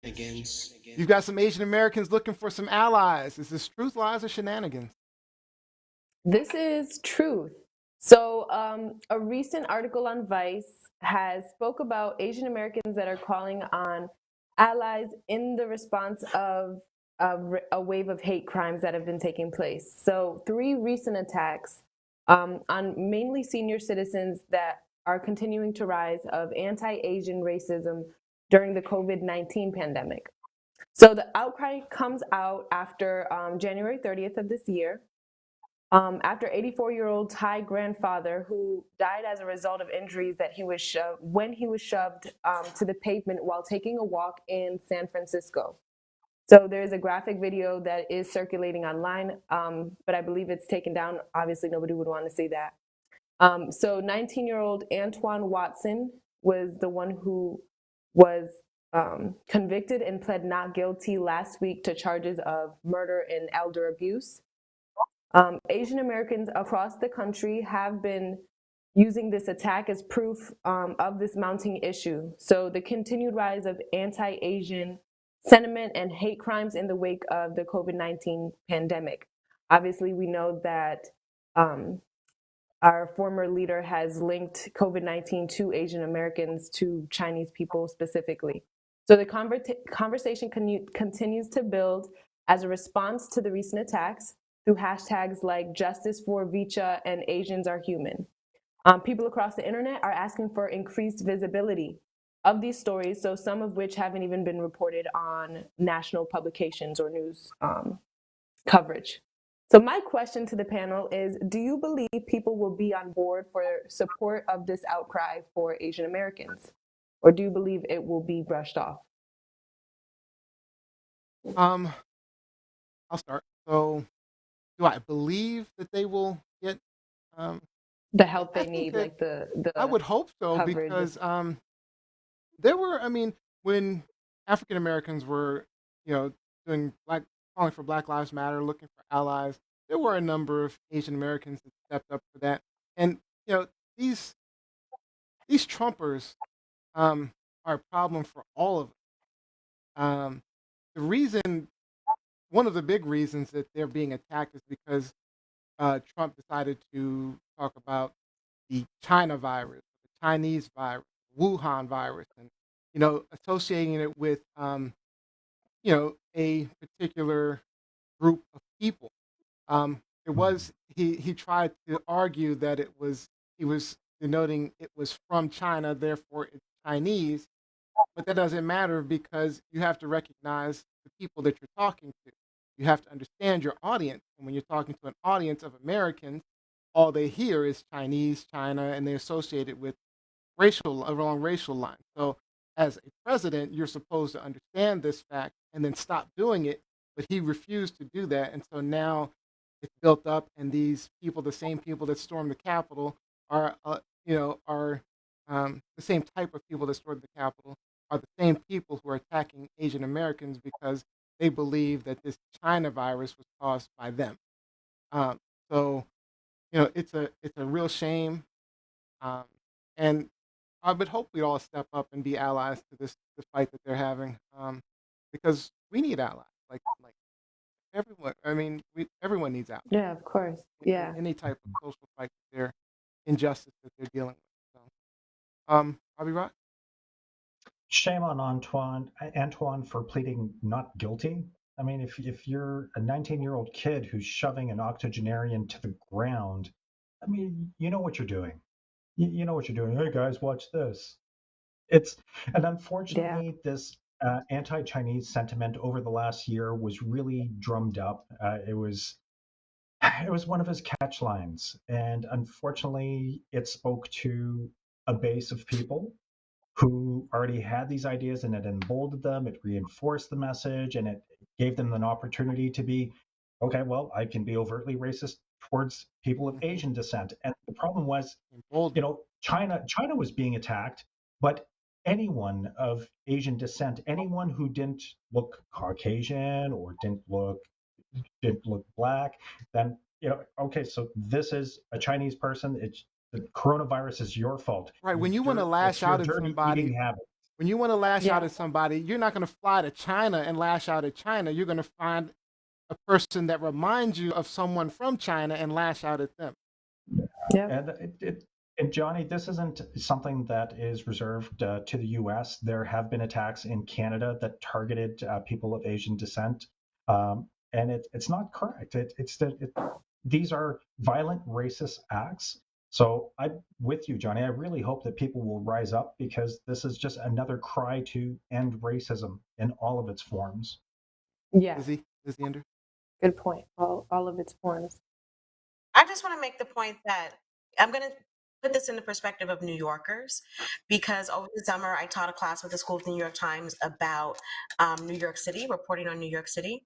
You've got some Asian Americans looking for some allies. Is this truth, lies, or shenanigans? This is truth. So, a recent article on Vice has spoke about Asian Americans that are calling on allies in the response of a wave of hate crimes that have been taking place. So, three recent attacks on mainly senior citizens that are continuing to rise of anti-Asian racism during the COVID-19 pandemic. So, the outcry comes out after January 30th of this year after 84-year-old Thai grandfather who died as a result of injuries that he was shoved when he was shoved to the pavement while taking a walk in San Francisco. So there's a graphic video that is circulating online, but I believe it's taken down. Obviously, nobody would want to see that. So 19-year-old Antoine Watson was the one who was convicted and pled not guilty last week to charges of murder and elder abuse. Asian Americans across the country have been using this attack as proof of this mounting issue. So, the continued rise of anti Asian sentiment and hate crimes in the wake of the COVID-19 pandemic. Obviously, we know that um, our former leader has linked COVID-19 to Asian Americans, to Chinese people specifically. So, the conversation continues to build as a response to the recent attacks through hashtags like Justice for Vicha and Asians Are Human. People across the internet are asking for increased visibility of these stories, so some of which haven't even been reported on national publications or news coverage. So my question to the panel is, do you believe people will be on board for support of this outcry for Asian Americans? Or do you believe it will be brushed off? Um, I'll start. So, do I believe that they will get? Um, The yeah, help I they think need, that like the I the would hope so coverage. because there were. I mean, when African Americans were, you know, doing black, calling for Black Lives Matter, looking for allies, there were a number of Asian Americans that stepped up for that. And you know, these these Trumpers are a problem for all of us. The reason, one of the big reasons that they're being attacked is because Trump decided to talk about the China virus, the Chinese virus, Wuhan virus, and associating it with a particular group of people. It was he tried to argue that he was denoting it was from China, therefore it's Chinese, but that doesn't matter because you have to recognize the people that you're talking to. You have to understand your audience. And when you're talking to an audience of Americans, all they hear is Chinese, China, and they associate it with racial along racial lines. So as a president, you're supposed to understand this fact and then stop doing it. But he refused to do that. And so now it's built up, and these people, the same people that stormed the Capitol, are the same type of people that stormed the Capitol are the same people who are attacking Asian Americans because they believe that this China virus was caused by them. Um, so it's a real shame, um, and I would hope we all step up and be allies to the fight that they're having, because we need allies. Like everyone. I mean, everyone needs allies. Yeah, of course. In Yeah. any type of social fight that they're injustice that they're dealing with. So, I'll be right. Shame on Antoine for pleading not guilty. I mean, if you're a 19-year-old kid who's shoving an octogenarian to the ground, I mean, you know what you're doing. You know what you're doing. Hey guys, watch this. It's and Yeah. unfortunately, this anti-Chinese sentiment over the last year was really drummed up. It was one of his catch lines, and unfortunately, it spoke to a base of people who already had these ideas, and it emboldened them, it reinforced the message, and it gave them an opportunity to be, okay, well, I can be overtly racist towards people of Mm-hmm. Asian descent. And the problem was, Emboldened. China was being attacked, but anyone of Asian descent, anyone who didn't look Caucasian or didn't look black, then okay, so this is a Chinese person. It's the coronavirus is your fault. Right. When you want to lash It's your out at dirty somebody eating habit. When you want to lash out Yeah. at somebody, you're not going to fly to China and lash out at China. You're going to find a person that reminds you of someone from China and lash out at them. Yep. And Johnny, this isn't something that is reserved to the U.S. There have been attacks in Canada that targeted people of Asian descent, and it's not correct. These are violent racist acts. So I'm with you, Johnny. I really hope that people will rise up because this is just another cry to end racism in all of its forms. Yeah. Lizzie Ender? Good point. All of its forms. I just want to make the point that I'm going to put this in the perspective of New Yorkers, because over the summer I taught a class with the School of the New York Times about New York City, reporting on New York City.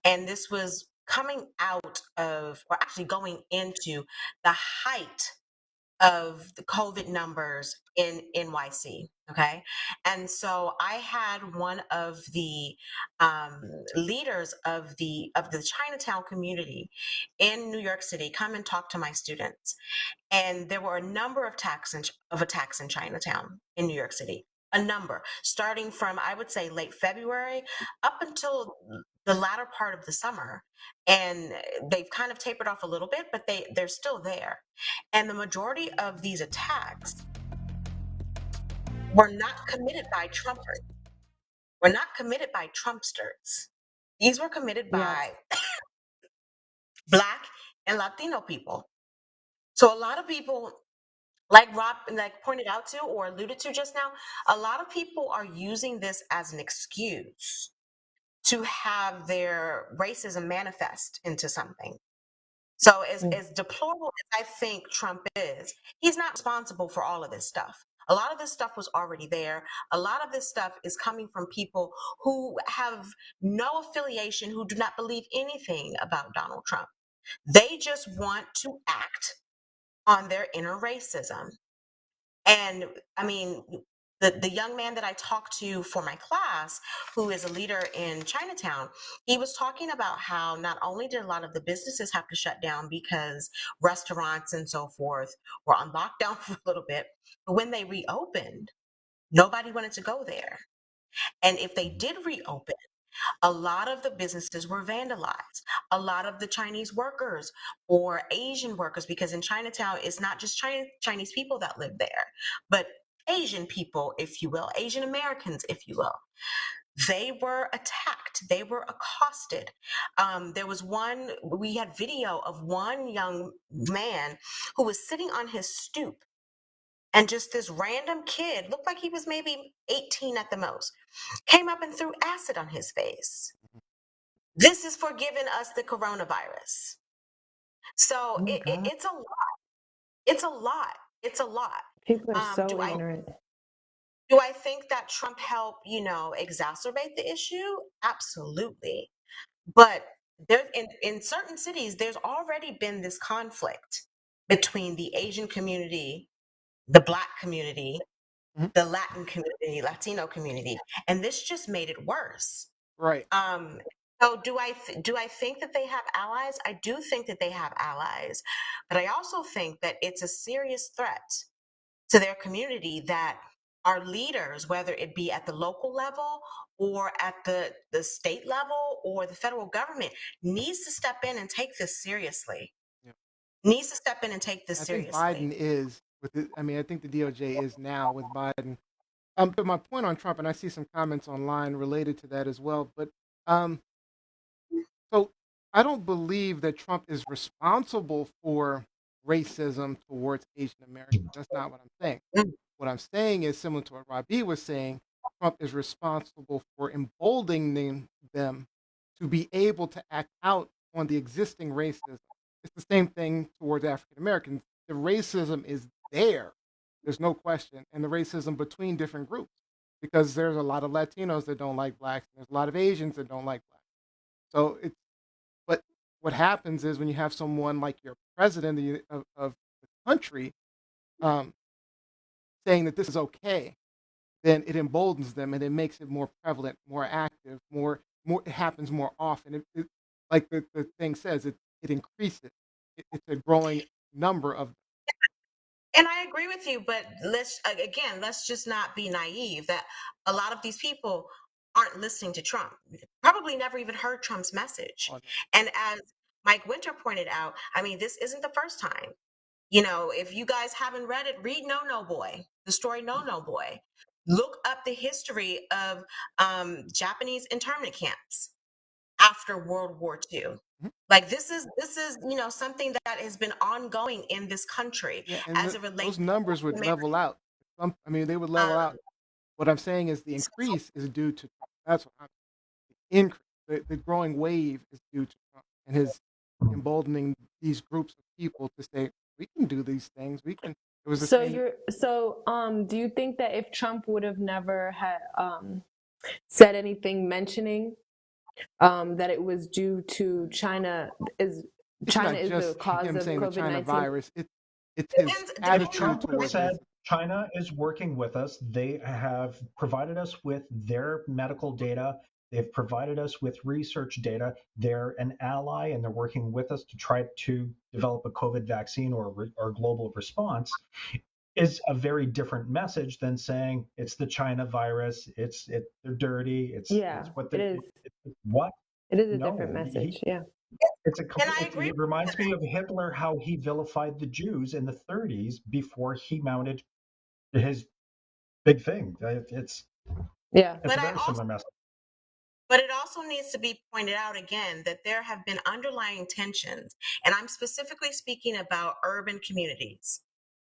And this was coming out of, or actually going into the height of the COVID numbers in NYC. Okay. And so I had one of the leaders of the Chinatown community in New York City come and talk to my students. And there were a number of attacks in Chinatown in New York City. A number, starting from, I would say, late February up until the latter part of the summer. And they've kind of tapered off a little bit, but they're still there. And the majority of these attacks were not committed by Trumpers, were not committed by Trumpsters. These were committed Yes. by Black and Latino people. So a lot of people, like Rob pointed out to or alluded to just now, a lot of people are using this as an excuse to have their racism manifest into something. So Mm. as deplorable as I think Trump is, he's not responsible for all of this stuff. A lot of this stuff was already there. A lot of this stuff is coming from people who have no affiliation, who do not believe anything about Donald Trump. They just want to act on their inner racism. And I mean, the young man that I talked to for my class, who is a leader in Chinatown, he was talking about how not only did a lot of the businesses have to shut down because restaurants and so forth were on lockdown for a little bit, but when they reopened, nobody wanted to go there. And if they did reopen, a lot of the businesses were vandalized. A lot of the Chinese workers or Asian workers, because in Chinatown, it's not just Chinese people that live there, but Asian people, if you will, Asian Americans, if you will. They were attacked. They were accosted. There was one, we had video of one young man who was sitting on his stoop, and just this random kid, looked like he was maybe 18 at the most, came up and threw acid on his face. This is for giving us the coronavirus. So Oh my God. it's a lot. It's a lot. It's a lot. People are Um, so do I ignorant. do I think that Trump helped, exacerbate the issue? Absolutely. But there, in certain cities, there's already been this conflict between the Asian community, the Black community, Mhm. the Latin community, Latino community, and this just made it worse. Right. Um, so do I think that they have allies? I do think that they have allies, but I also think that it's a serious threat to their community that our leaders, whether it be at the local level or at the state level or the federal government, needs to step in and take this seriously. Yeah. Needs to step in and take this I think seriously. Biden is with it. I mean, I think the DOJ is now with Biden. But my point on Trump, and I see some comments online related to that as well. But um, so I don't believe that Trump is responsible for racism towards Asian Americans. That's not what I'm saying. Mm, What I'm saying is similar to what Robbie was saying. Trump is responsible for emboldening them to be able to act out on the existing racism. It's the same thing towards African Americans. The racism is there. There's no question. And the racism between different groups. Because there's a lot of Latinos that don't like blacks, and there's a lot of Asians that don't like blacks. So it's but what happens is when you have someone like your president of the country um, saying that this is okay, then it emboldens them and it makes it more prevalent, more active, more. It happens more often. Like the thing says, it increases. It's a growing number of. And I agree with you, but let's just not be naive that a lot of these people aren't listening to Trump. Probably never even heard Trump's message. Oh, no. And as Mike Winter pointed out, I mean, this isn't the first time. You know, if you guys haven't read it, read No No Boy, the story No No Boy. Look up the history of Japanese internment camps after World War II. Mhm. Like this is something that has been ongoing in this country Yeah, and as it relates those to numbers would American. level out. I mean, they would level Um, out. What I'm saying is the so- increase is due to Trump. That's what I'm increase. The growing wave is due to Trump and his emboldening these groups of people to say, we can do these things. We can. It was the So same. do you think that if Trump would have never had said anything mentioning that it was due to It's China not is the just cause him of saying the China COVID-19? virus. It's his If attitude Trump would have toward said racism. China is working with us, they have provided us with their medical data, they've provided us with research data, they're an ally and they're working with us to try to develop a COVID vaccine or global response, is a very different message than saying it's the China virus, they're dirty, Yeah, what it is. what? It is a different No, message. Yeah. and I agree it reminds me of Hitler, how he vilified the Jews in the 30s before he mounted his big thing. Yeah. It's but a I very also similar message. but it also needs to be pointed out again that there have been underlying tensions, and I'm specifically speaking about urban communities,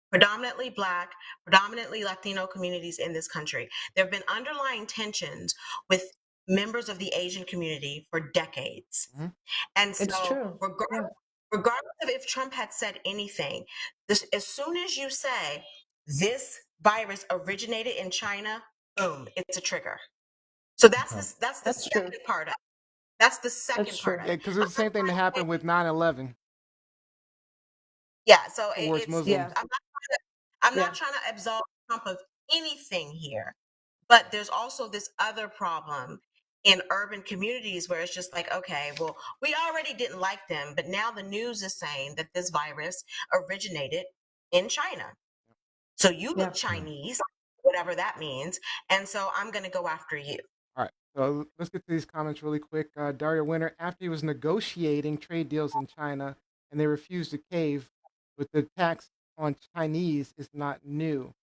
predominantly Black, predominantly Latino communities in this country. There have been underlying tensions with members of the Asian community for decades. Hmm. And It's so, true. Yeah. regardless of if Trump had said anything, as soon as you say this virus originated in China, boom, it's a trigger. So Okay. that's the That's true. second part of it. That's the That's second part true. of Yeah, it. because it was the same thing that happened with 9/11 Yeah, so towards it's Yeah. Muslims. I'm Yeah. not trying to absolve Trump of anything here, but there's also this other problem in urban communities where it's just like, okay, well, we already didn't like them, but now the news is saying that this virus originated in China. So you Yeah. look Chinese, whatever that means, and so I'm going to go after you. All right, so let's get to these comments really quick. Dario Winter, after he was negotiating trade deals in China and they refused to cave with the tax on Chinese is not new.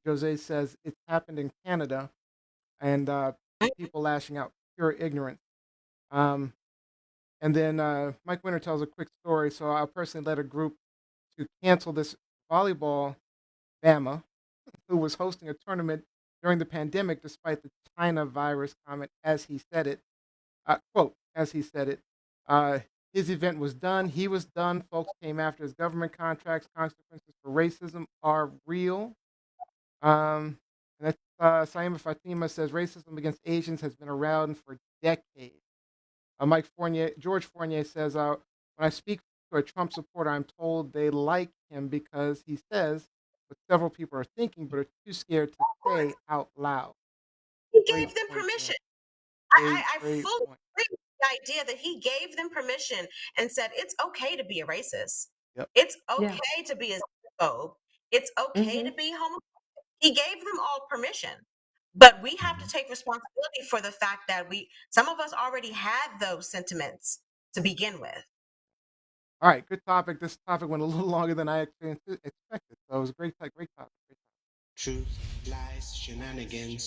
Jose says it's happened in Canada and people lashing out, pure ignorance. Um, and then Mike Winter tells a quick story. So I personally led a group to cancel this volleyball Bama who was hosting a tournament during the pandemic despite the China virus comment as he said it. Quote, as he said it. Uh, his event was done. He was done. Folks came after his government contracts. Consequences for racism are real. And that's Saima Fatima says racism against Asians has been around for decades. George Fournier says, when I speak to a Trump supporter, I'm told they like him because he says what several people are thinking but are too scared to Of say course, out loud. he Great gave them point, permission. George. I Great fully point. agree with the idea that he gave them permission and said it's okay to be a racist. Yep. It's Yeah. okay to be a xenophobe. It's okay Mm-hmm. to be homophobic. He gave them all permission. But we have to Mhm. take responsibility for the fact that some of us already had those sentiments to begin with. All right, good topic. This topic went a little longer than I actually expected. So it was a great topic. Great topic. Truth, lies, shenanigans.